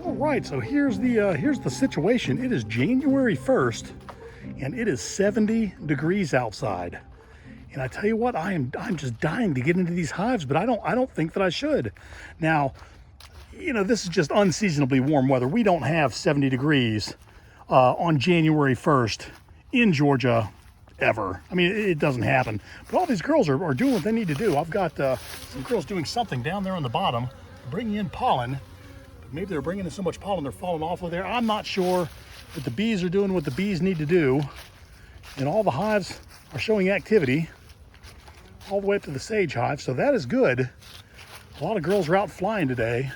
All right, so here's the situation. It is January 1st, and it is 70 degrees outside. And I tell you what, I'm just dying to get into these hives, but I don't think that I should. Now, you know, this is just unseasonably warm weather. We don't have 70 degrees on January 1st in Georgia ever. I mean, it doesn't happen. But all these girls are doing what they need to do. I've got some girls doing something down there on the bottom, bringing in pollen. But maybe they're bringing in so much pollen they're falling off of there. I'm not sure. But the bees are doing what the bees need to do. And all the hives are showing activity all the way up to the sage hive. So that is good. A lot of girls are out flying today.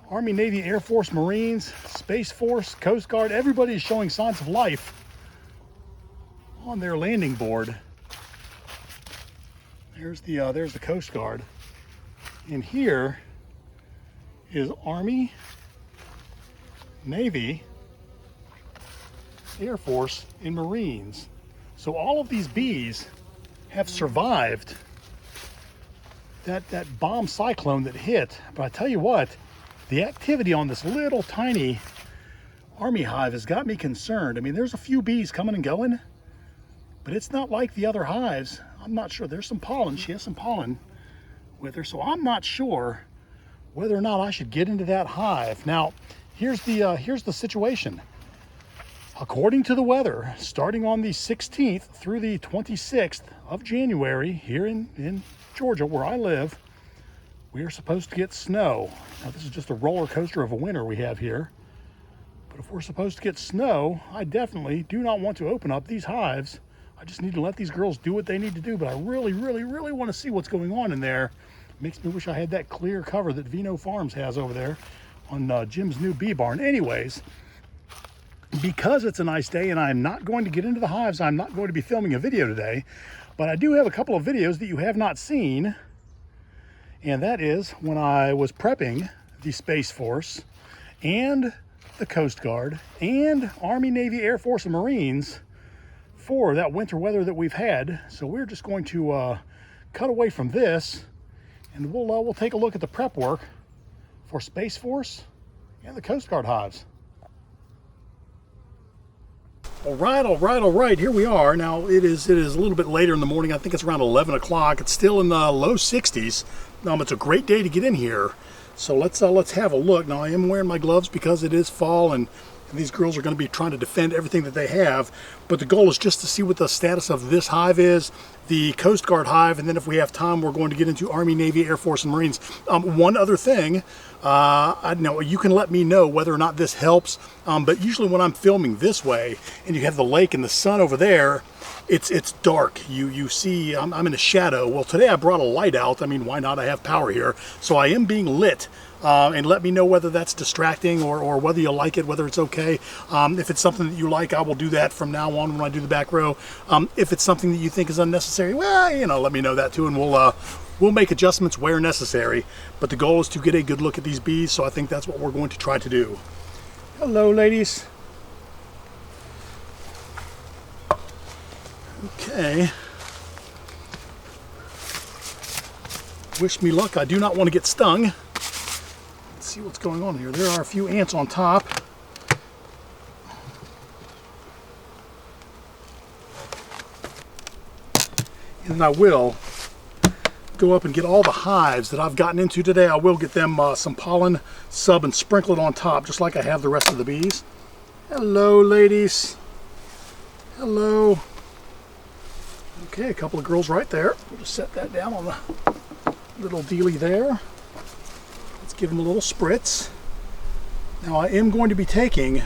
Army, Navy, Air Force, Marines, Space Force, Coast Guard, everybody is showing signs of life on their landing board. There's the Coast Guard. And here is Army, Navy, Air Force, and Marines. So all of these bees have survived that bomb cyclone that hit. But I tell you what, the activity on this little tiny Army hive has got me concerned. I mean, there's a few bees coming and going, but it's not like the other hives. I'm not sure. There's some pollen. She has some pollen with her, so I'm not sure whether or not I should get into that hive. Now, here's the situation. According to the weather, starting on the 16th through the 26th of January here in Georgia, where I live, we are supposed to get snow. Now, this is just a roller coaster of a winter we have here. But if we're supposed to get snow, I definitely do not want to open up these hives. I just need to let these girls do what they need to do. But I really, really, really want to see what's going on in there. It makes me wish I had that clear cover that Vino Farms has over there on Jim's new bee barn. Anyways, because it's a nice day and I'm not going to get into the hives, I'm not going to be filming a video today. But I do have a couple of videos that you have not seen. And that is when I was prepping the Space Force and the Coast Guard and Army, Navy, Air Force, and Marines for that winter weather that we've had. So we're just going to cut away from this, and we'll take a look at the prep work for Space Force and the Coast Guard hives. All right. Here we are. Now it is a little bit later in the morning. I think it's around 11 o'clock. It's still in the low 60s. It's a great day to get in here. So let's have a look. Now I am wearing my gloves because it is fall, and these girls are going to be trying to defend everything that they have. But the goal is just to see what the status of this hive is, the Coast Guard hive, and then if we have time, we're going to get into Army, Navy, Air Force, and Marines. One other thing, I know you can let me know whether or not this helps. But usually when I'm filming this way, and you have the lake and the sun over there, it's dark. You see, I'm in a shadow. Well, today I brought a light out. I mean, why not? I have power here, so I am being lit. And let me know whether that's distracting or whether you like it, whether it's okay. If it's something that you like, I will do that from now on when I do the back row. If it's something that you think is unnecessary, well, you know, let me know that too, and we'll make adjustments where necessary. But the goal is to get a good look at these bees, so I think that's what we're going to try to do. Hello, ladies. Okay. Wish me luck. I do not want to get stung. See what's going on here. There are a few ants on top. And I will go up and get all the hives that I've gotten into today. I will get them some pollen, sub, and sprinkle it on top, just like I have the rest of the bees. Hello, ladies. Hello. Okay, a couple of girls right there. We'll just set that down on the little dealie there. Give them a little spritz. Now I am going to be taking,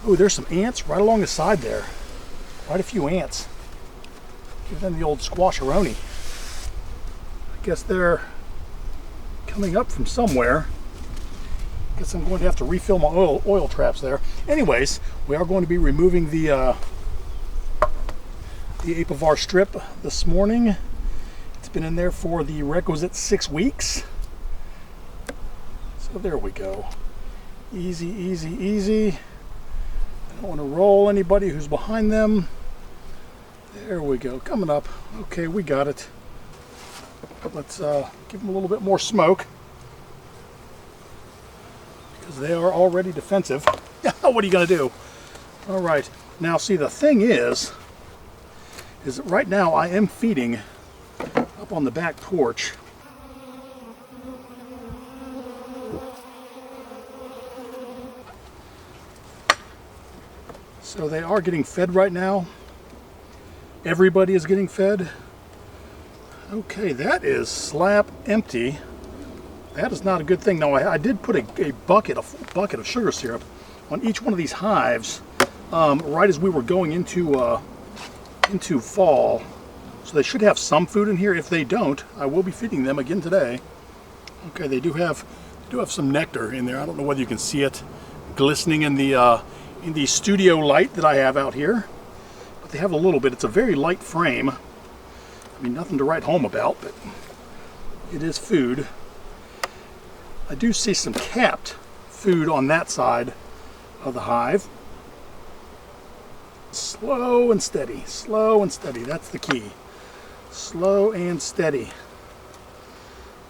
oh, there's some ants right along the side there. Quite a few ants. Give them the old squasheroni. I guess they're coming up from somewhere. Guess I'm going to have to refill my oil traps there. Anyways, we are going to be removing the apivar strip this morning. It's been in there for the requisite 6 weeks. So there we go. Easy, easy, easy. I don't want to roll anybody who's behind them. There we go. Coming up. Okay, we got it. Let's give them a little bit more smoke. because they are already defensive. What are you going to do? All right. Now, see, the thing is that right now I am feeding up on the back porch. So they are getting fed right now. Everybody is getting fed. Okay, that is slap empty. That is not a good thing. Now, I did put a bucket of sugar syrup on each one of these hives right as we were going into fall. So they should have some food in here. If they don't, I will be feeding them again today. Okay, they do have some nectar in there. I don't know whether you can see it glistening in the studio light that I have out here. But they have a little bit. It's a very light frame. I mean, nothing to write home about, but it is food. I do see some capped food on that side of the hive. Slow and steady, slow and steady. That's the key. Slow and steady.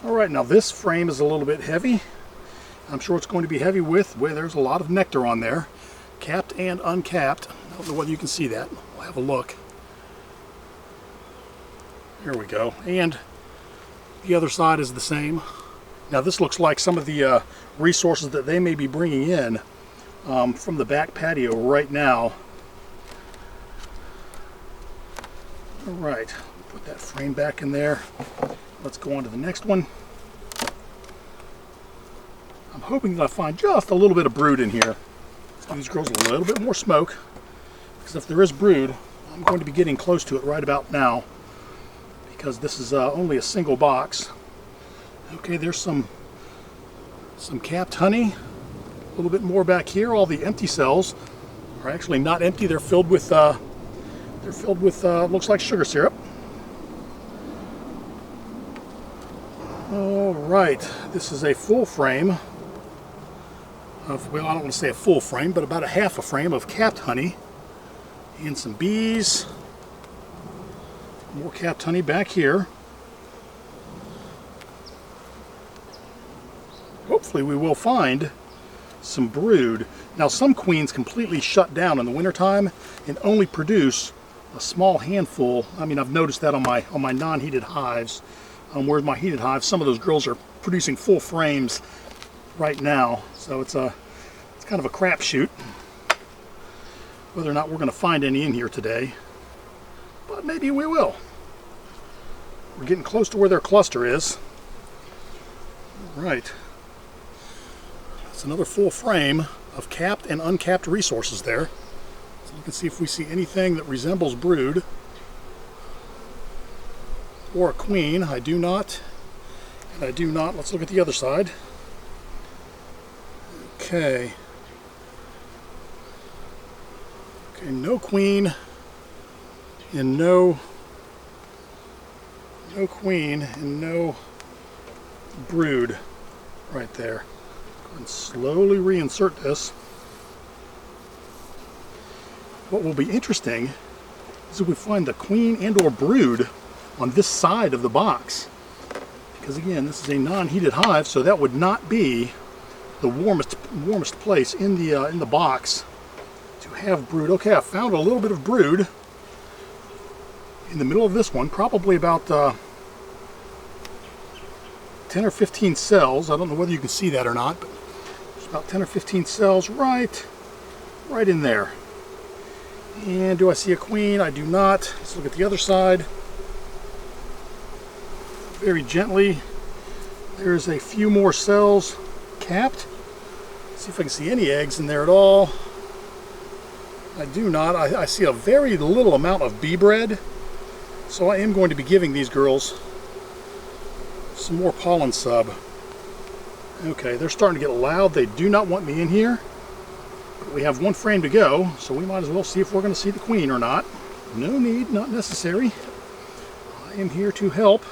All right, now this frame is a little bit heavy. I'm sure it's going to be heavy with where there's a lot of nectar on there, capped and uncapped. I don't know whether you can see that. We'll have a look. Here we go. And the other side is the same. Now this looks like some of the resources that they may be bringing in from the back patio right now. All right, put that frame back in there. Let's go on to the next one. I'm hoping that I find just a little bit of brood in here. Let's give these girls a little bit more smoke, because if there is brood, I'm going to be getting close to it right about now, because this is only a single box. Okay, there's some capped honey. A little bit more back here. All the empty cells are actually not empty. They're filled with looks like sugar syrup. All right, this is a full frame of, well, I don't want to say a full frame, but about a half a frame of capped honey and some bees. More capped honey back here. Hopefully we will find some brood. Now some queens completely shut down in the wintertime and only produce a small handful. I mean, I've noticed that on my non-heated hives. Whereas my heated hives, some of those girls are producing full frames right now. So it's kind of a crapshoot whether or not we're going to find any in here today. But maybe we will. We're getting close to where their cluster is. All right. That's another full frame of capped and uncapped resources there. So you can see if we see anything that resembles brood or a queen. I do not, and I do not. Let's look at the other side. Okay. Okay, no queen and no queen and no brood right there. And slowly reinsert this. What will be interesting is if we find the queen and or brood on this side of the box, because again, this is a non-heated hive, so that would not be the warmest place in the box to have brood. Okay, I found a little bit of brood in the middle of this one, probably about 10 or 15 cells. I don't know whether you can see that or not, but there's about 10 or 15 cells right in there. And do I see a queen? I do not. Let's look at the other side. Very gently. There's a few more cells capped. Let's see if I can see any eggs in there at all. I do not. I see a very little amount of bee bread. So I am going to be giving these girls some more pollen sub. Okay, they're starting to get loud. They do not want me in here. But we have one frame to go, so we might as well see if we're going to see the queen or not. No need, not necessary. I am here to help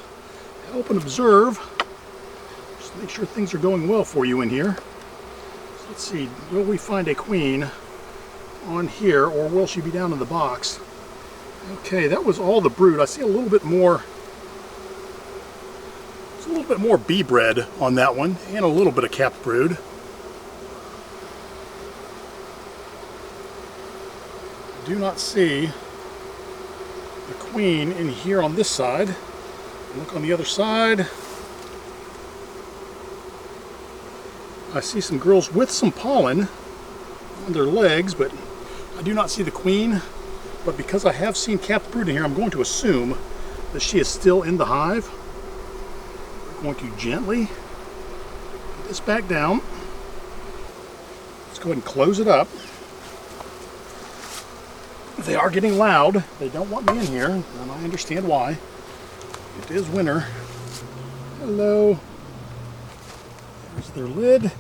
and observe. Just make sure things are going well for you in here. So let's see, will we find a queen on here, or will she be down in the box? Okay, that was all the brood. I see a little bit more. There's a little bit more bee bread on that one, and a little bit of capped brood. do not see the queen in here on this side. Look on the other side. I see some girls with some pollen on their legs, but I do not see the queen. But because I have seen capped brood in here, I'm going to assume that she is still in the hive. We're going to gently put this back down. Let's go ahead and close it up. They are getting loud. They don't want me in here, and I understand why. It is winter. Hello. There's their lid.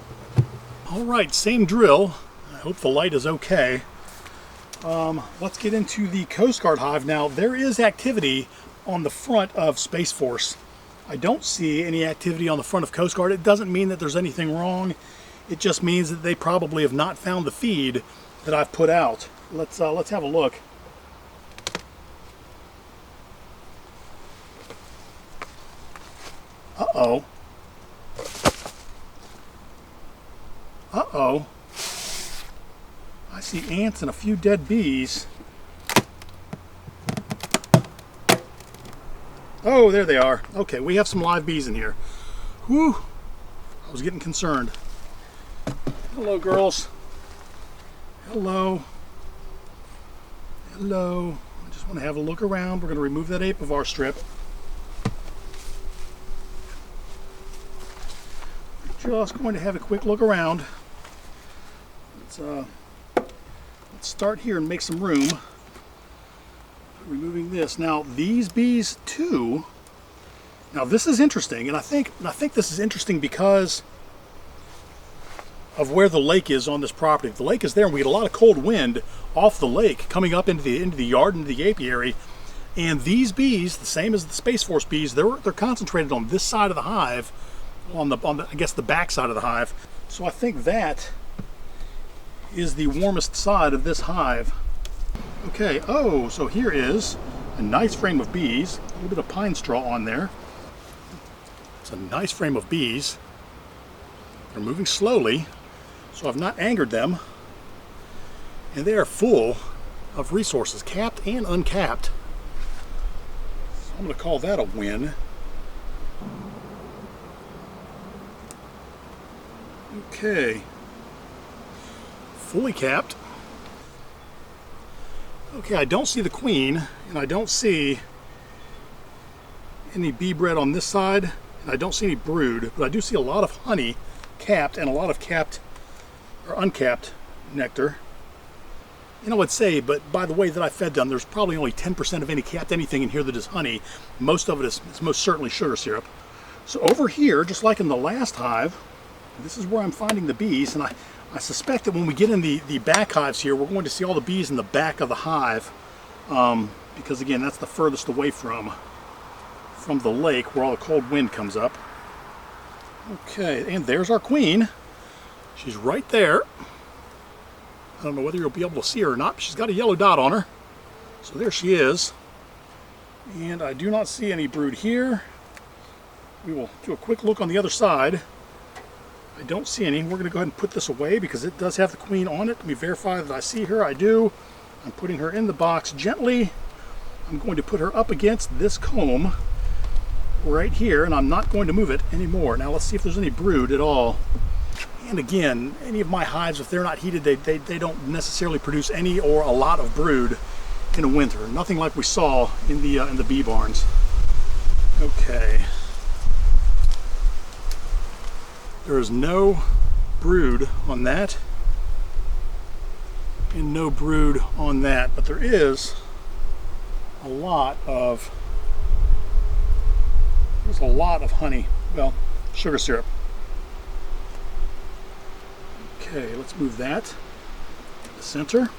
All right, same drill. I hope the light is okay. Let's get into the Coast Guard hive now. There is activity on the front of Space Force. I don't see any activity on the front of Coast Guard. It doesn't mean that there's anything wrong. It just means that they probably have not found the feed that I've put out. Let's have a look. Uh-oh. Uh-oh. I see ants and a few dead bees. Oh, there they are. Okay, we have some live bees in here. Whew. I was getting concerned. Hello, girls. Hello. Hello. I just want to have a look around. We're going to remove that apivar strip. Just going to have a quick look around. Let's start here and make some room. Removing this. Now these bees too. Now this is interesting, and I think this is interesting because of where the lake is on this property. The lake is there, and we get a lot of cold wind off the lake coming up into the yard, into the apiary. And these bees, the same as the Space Force bees, they're concentrated on this side of the hive, on the I guess the back side of the hive. So I think that is the warmest side of this hive. Okay, oh, so here is a nice frame of bees, a little bit of pine straw on there. It's a nice frame of bees. They're moving slowly, so I've not angered them. And they are full of resources, capped and uncapped. So I'm going to call that a win. Okay. Fully capped. Okay, I don't see the queen, and I don't see any bee bread on this side, and I don't see any brood, but I do see a lot of honey capped and a lot of capped or uncapped nectar. And I would say, but by the way that I fed them, there's probably only 10% of any capped anything in here that is honey. Most of it is most certainly sugar syrup. So over here, just like in the last hive, this is where I'm finding the bees, and I suspect that when we get in the back hives here, we're going to see all the bees in the back of the hive, because again, that's the furthest away from the lake where all the cold wind comes up. Okay, and there's our queen. She's right there. I don't know whether you'll be able to see her or not, but she's got a yellow dot on her. So there she is. And I do not see any brood here. We will do a quick look on the other side. I don't see any. We're going to go ahead and put this away because it does have the queen on it. Let me verify that I see her. I do. I'm putting her in the box gently. I'm going to put her up against this comb right here, and I'm not going to move it anymore. Now let's see if there's any brood at all. And again, any of my hives, if they're not heated, they don't necessarily produce any or a lot of brood in the winter. Nothing like we saw in the bee barns. Okay. There is no brood on that, and no brood on that, but there is a lot of honey, well, sugar syrup. Okay, let's move that to the center,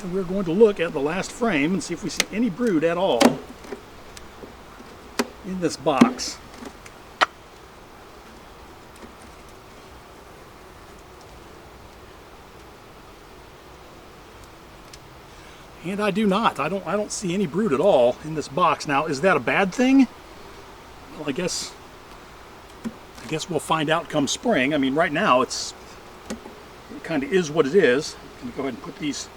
and we're going to look at the last frame and see if we see any brood at all in this box. And I do not. I don't see any brood at all in this box. Now, is that a bad thing? Well, I guess we'll find out come spring. I mean, right now it kind of is what it is. I'm going to go ahead and put these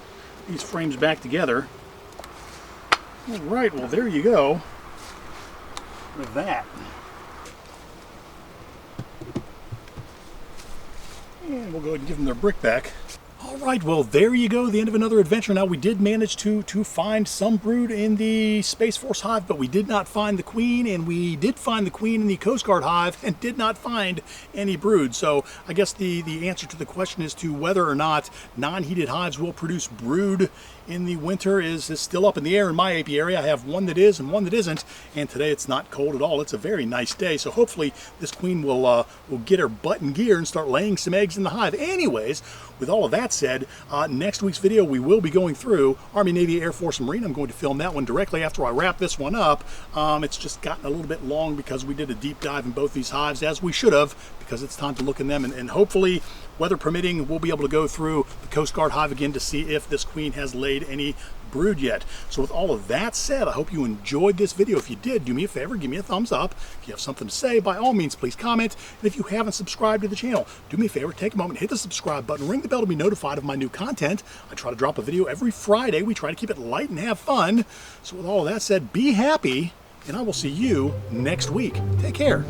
these frames back together. All right, well there you go with that. And we'll go ahead and give them their brick back. All right, well, there you go, the end of another adventure. Now, we did manage to find some brood in the Space Force hive, but we did not find the queen, and we did find the queen in the Coast Guard hive and did not find any brood. So I guess the answer to the question as to whether or not non-heated hives will produce brood in the winter is still up in the air in my apiary. I have one that is and one that isn't, and today it's not cold at all. It's a very nice day, so hopefully this queen will get her butt in gear and start laying some eggs in the hive. Anyways, with all of that said, next week's video we will be going through Army, Navy, Air Force, and Marine. I'm going to film that one directly after I wrap this one up. It's just gotten a little bit long because we did a deep dive in both these hives, as we should have, because it's time to look in them, and hopefully, weather permitting, we'll be able to go through the Coast Guard hive again to see if this queen has laid any brood yet. So with all of that said, I hope you enjoyed this video. If you did, do me a favor, give me a thumbs up. If you have something to say, by all means, please comment. And if you haven't subscribed to the channel, do me a favor, take a moment, hit the subscribe button, ring the bell to be notified of my new content. I try to drop a video every Friday. We try to keep it light and have fun. So with all of that said, be happy, and I will see you next week. Take care.